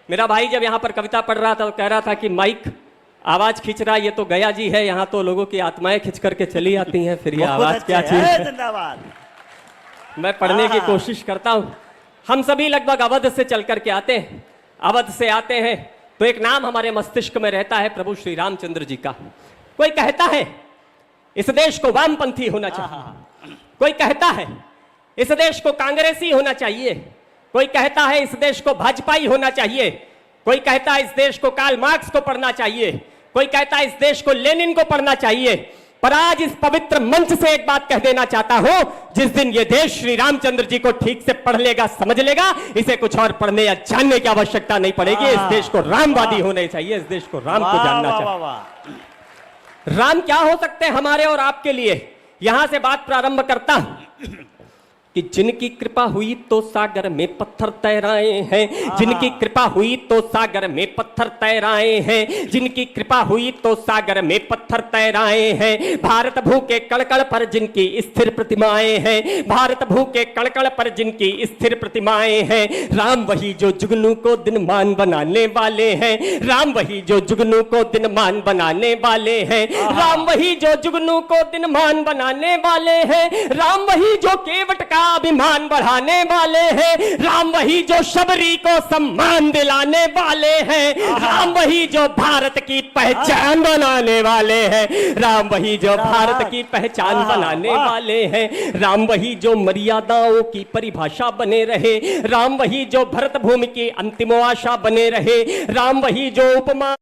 मेरा भाई जब यहाँ पर कविता पढ़ रहा था तो कह रहा था कि माइक आवाज खींच रहा, ये तो गया जी है, यहाँ तो लोगों की आत्माएं खींच करके चली आती हैं, फिर ये आवाज क्या चीज है। जिंदाबाद। मैं पढ़ने की कोशिश करता हूँ। हम सभी लगभग अवध से चल करके आते हैं, अवध से आते हैं तो एक नाम हमारे मस्तिष्क में रहता है प्रभु श्री रामचंद्र जी का। कोई कहता है इस देश को वामपंथी होना चाहिए, कोई कहता है इस देश को कांग्रेसी होना चाहिए, कोई कहता है इस देश को भाजपाई होना चाहिए, कोई कहता है इस देश को कार्ल मार्क्स को पढ़ना चाहिए, कोई कहता है इस देश को लेनिन को पढ़ना चाहिए। पर आज इस पवित्र मंच से एक बात कह देना चाहता हूं, जिस दिन ये देश श्री रामचंद्र जी को ठीक से पढ़ लेगा, समझ लेगा, इसे कुछ और पढ़ने या जानने की आवश्यकता नहीं पड़ेगी। इस देश को रामवादी होने चाहिए, इस देश को राम को जानना चाहिए। राम क्या हो सकते हैं हमारे और आपके लिए? यहां से बात प्रारंभ करता हूं कि जिनकी कृपा हुई तो सागर में पत्थर तैराए हैं, जिनकी कृपा हुई तो सागर में पत्थर तैराए हैं, जिनकी कृपा हुई तो सागर में पत्थर तैराए हैं। भारत भू के कड़कड़ पर जिनकी स्थिर प्रतिमाएं हैं, भारत भू के कड़कड़ पर जिनकी स्थिर प्रतिमाएं हैं। राम वही जो जुगनू को दिनमान बनाने वाले हैं, राम वही जो जुगनू को दिनमान बनाने वाले हैं, राम वही जो जुगनू को दिनमान बनाने वाले हैं, राम वही जो केवट का अभिमान बढ़ाने वाले हैं, राम वही जो शबरी को सम्मान दिलाने वाले हैं, राम वही जो भारत की पहचान बनाने वाले हैं, राम वही जो भारत की पहचान बनाने वाले हैं, राम वही जो मर्यादाओं की परिभाषा बने रहे, राम वही जो भरत भूमि की अंतिम आशा बने रहे, राम वही जो उपमा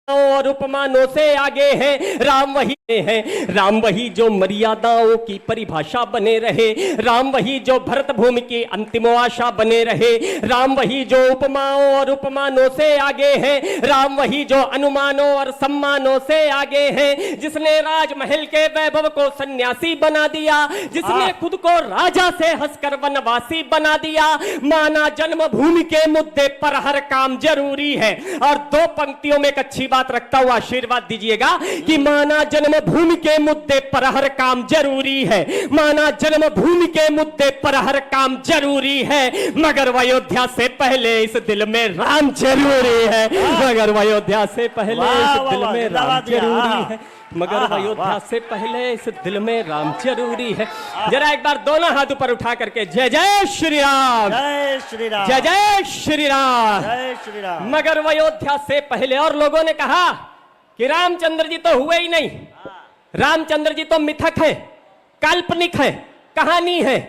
और उपमानों से आगे है, राम वही है, राम वही जो मर्यादाओं की परिभाषा बने रहे, राम वही जो भरत भूमि की अंतिम आशा बने रहे, राम वही जो उपमाओं और उपमानों से आगे है, राम वही जो अनुमानों और सम्मानों से आगे है, जिसने राजमहल के वैभव को सन्यासी बना दिया, जिसने खुद को राजा से हंसकर वनवासी बना दिया। माना जन्मभूमि के मुद्दे पर हर काम जरूरी है। और दो पंक्तियों में एक अच्छी बात रखता हुआ आशीर्वाद दीजिएगा कि माना जन्मभूमि के मुद्दे पर हर काम जरूरी है, माना जन्मभूमि के मुद्दे पर हर काम जरूरी है, मगर अयोध्या से पहले इस दिल में राम जरूरी है, मगर अयोध्या से पहले इस दिल में राम जरूरी है, मगर अयोध्या से पहले इस दिल में राम जरूरी है। जरा एक बार दोनों हाथ ऊपर उठा करके जय जय श्री राम, जय श्री राम, जय जय श्री राम, जय श्री राम। मगर अयोध्या से पहले। और लोगों ने कहा कि रामचंद्र जी तो हुए ही नहीं, रामचंद्र जी तो मिथक है, काल्पनिक है, कहानी है।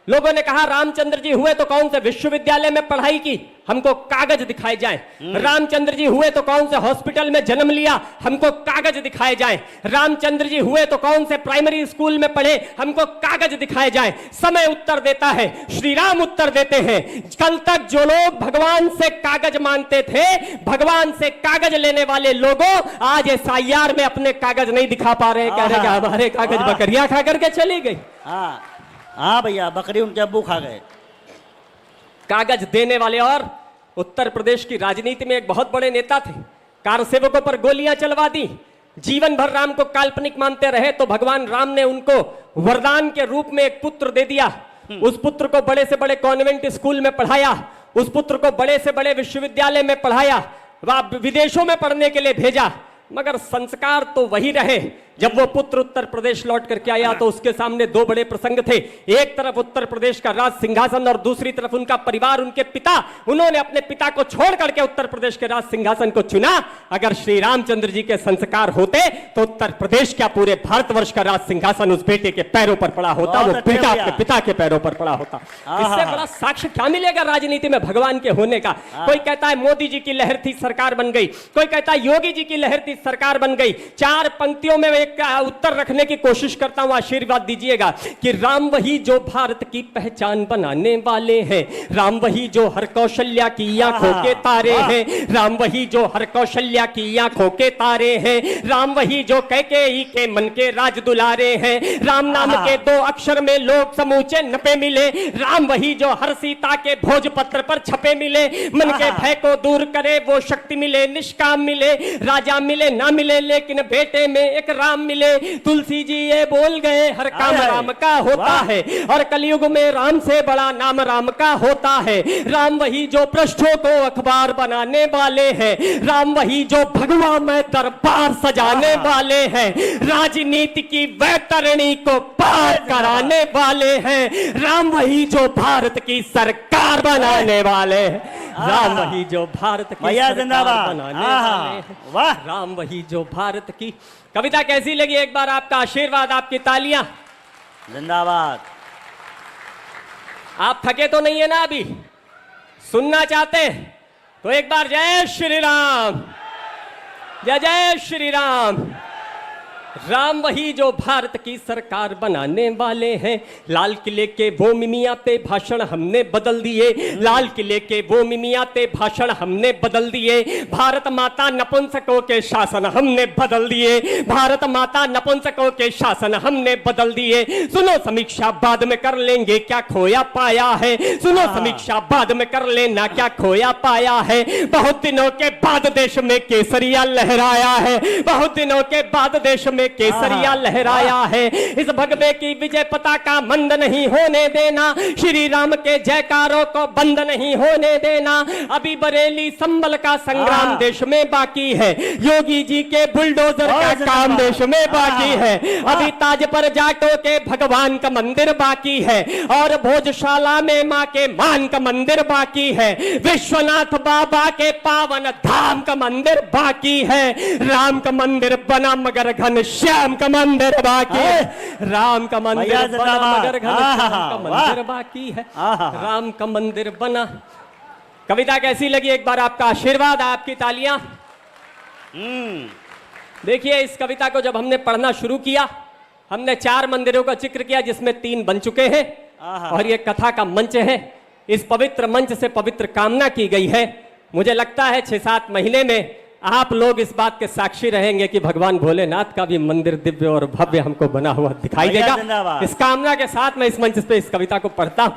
लोगों ने कहा रामचंद्र जी हुए तो कौन से विश्वविद्यालय में पढ़ाई की, हमको कागज दिखाए जाएं। रामचंद्र जी हुए तो कौन से हॉस्पिटल में जन्म लिया, हमको कागज दिखाए जाएं। रामचंद्र जी हुए तो कौन से प्राइमरी स्कूल में पढ़े, हमको कागज दिखाए जाएं। समय उत्तर देता है, श्री राम उत्तर देते हैं। कल तक जो लोग भगवान से कागज मांगते थे, भगवान से कागज लेने वाले लोगों आज SIR में अपने कागज नहीं दिखा पा रहे, कह रहे कि हमारे कागज बकरियां खा करके चली गई। हाँ भैया, बकरी उनके अब्बू खा गए। कागज देने वाले। और उत्तर प्रदेश की राजनीति में एक बहुत बड़े नेता थे, कारसेवकों पर गोलियां चलवा दी, जीवन भर राम को काल्पनिक मानते रहे, तो भगवान राम ने उनको वरदान के रूप में एक पुत्र दे दिया। उस पुत्र को बड़े से बड़े कॉन्वेंट स्कूल में पढ़ाया, उस पुत्र को बड़े से बड़े विश्वविद्यालय में पढ़ाया, विदेशों में पढ़ने के लिए भेजा, मगर संस्कार तो वही रहे। जब वो पुत्र उत्तर प्रदेश लौट करके आया तो उसके सामने दो बड़े प्रसंग थे। एक तरफ उत्तर प्रदेश का राज सिंहासन और दूसरी तरफ उनका परिवार, उनके पिता। उन्होंने अपने पिता को छोड़ करके उत्तर प्रदेश के राज सिंहासन को चुना। अगर श्री रामचंद्र जी के संस्कार होते तो उत्तर प्रदेश क्या पूरे भारतवर्ष का राज सिंहासन उस बेटे के पैरों पर पड़ा होता, वो बेटा अपने पिता के पैरों पर पड़ा होता। इससे बड़ा साक्ष्य क्या मिलेगा राजनीति में भगवान के होने का? कोई कहता है मोदी जी की लहर थी, सरकार बन गई, कोई कहता है योगी जी की लहर थी, सरकार बन गई। चार पंक्तियों में एक उत्तर रखने की कोशिश करता हूं, आशीर्वाद दीजिएगा कि राम वही जो भारत की पहचान बनाने वाले हैं, राम वही जो हर कौशल्या की आंखों के तारे हैं, राम वही जो हर कौशल्या की आंखों के तारे हैं, राम वही जो कैकेयी के मन के राज दुलारे हैं, राम नाम के दो अक्षर में लोग समूचे नपे मिले, राम वही जो हर सीता के भोजपत्र पर छपे मिले, मन के भय को दूर करे वो शक्ति मिले, निष्काम मिले, राजा मिले ना मिले, लेकिन बेटे में एक राम राम मिले। तुलसी जी ये बोल गए हर काम अरे, राम का होता वाह। है, और कलयुग में राम से बड़ा नाम राम का होता है। राम वही जो पृष्ठों को अखबार बनाने वाले हैं, राम वही जो भगवा में दरबार सजाने वाले हैं, राजनीति की वैतरणी को पार कराने वाले हैं। राम वही जो भारत की सरकार बनाने वाले हैं, राम वही जो भारत की भैया सरकार जिंदाबाद। बनाने आहा, वाले हैं, वाह। राम वही जो भारत की। कविता कैसी लगी? एक बार आपका आशीर्वाद, आपकी तालियां। जिंदाबाद। आप थके तो नहीं है ना अभी? सुनना चाहते हैं तो एक बार जय श्री राम, जय जय श्री राम। राम वही जो भारत की सरकार बनाने वाले हैं। लाल किले के वो मिमिया पे भाषण हमने बदल दिए, लाल किले के वो मिमिया पे भाषण हमने बदल दिए। भारत माता नपुंसकों के शासन हमने बदल दिए, भारत माता नपुंसकों के शासन हमने बदल दिए। सुनो समीक्षा बाद में कर लेंगे क्या खोया पाया है, सुनो समीक्षा बाद में कर लेना क्या खोया पाया है। बहुत दिनों के बाद देश में केसरिया लहराया है, बहुत दिनों के बाद देश में केसरिया लहराया है। इस भगवे की विजय पताका मंद नहीं होने देना, श्री राम के जयकारों को बंद नहीं होने देना। अभी बरेली संभल का संग्राम देश में बाकी है, योगी जी के बुलडोजर का काम देश में बाकी है। अभी ताज पर जाटों के भगवान का मंदिर बाकी है, और भोजशाला में मां के मान का मंदिर बाकी है। विश्वनाथ बाबा के पावन धाम का मंदिर बाकी है। राम का मंदिर बना मगर घन श्याम का मंदिर बाकी है, राम का मंदिर बना मगर घन श्याम का मंदिर बाकी है, राम का मंदिर बना। कविता कैसी लगी? एक बार आपका आशीर्वाद, आपकी तालियां। देखिए, इस कविता को जब हमने पढ़ना शुरू किया, हमने 4 मंदिरों का जिक्र किया जिसमें 3 बन चुके हैं, और ये कथा का मंच है। इस पवित्र मंच से पवित्र कामना की गई है। मुझे लगता है 6-7 महीने में आप लोग इस बात के साक्षी रहेंगे कि भगवान भोलेनाथ का भी मंदिर दिव्य और भव्य हमको बना हुआ दिखाई देगा। इस कामना के साथ मैं इस मंच पे इस कविता को पढ़ता हूं।